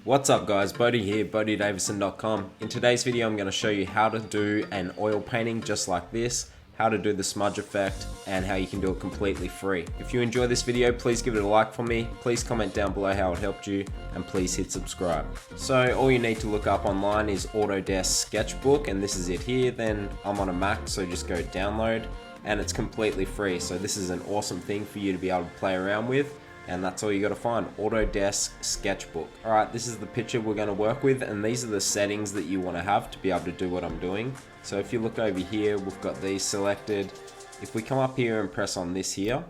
What's up guys, Bodie here, BodieDavison.com. In today's video I'm going to show you how to do an oil painting just like this, how to do the smudge effect, and how you can do it completely free. If you enjoy this video, please give it a like for me, please comment down below how it helped you, and please hit subscribe. So all you need to look up online is Autodesk Sketchbook, and this is it here. Then I'm on a Mac, so just go download, and it's completely free. So this is an awesome thing for you to be able to play around with. And that's all you got to find, Autodesk Sketchbook. All right, this is the picture we're going to work with, and these are the settings that you want to have to be able to do what I'm doing. So if you look over here, we've got these selected. If we come up here and press on this here,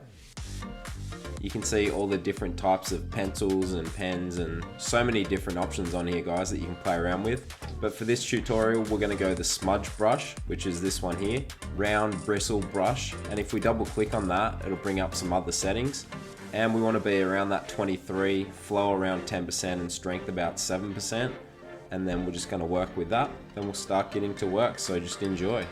you can see all the different types of pencils and pens and so many different options on here, guys, that you can play around with. But for this tutorial, we're going to go the smudge brush, which is this one here, round bristle brush. And if we double click on that, it'll bring up some other settings. And we want to be around that 23, flow around 10%, and strength about 7%. And then we're just going to work with that. Then we'll start getting to work, so just enjoy.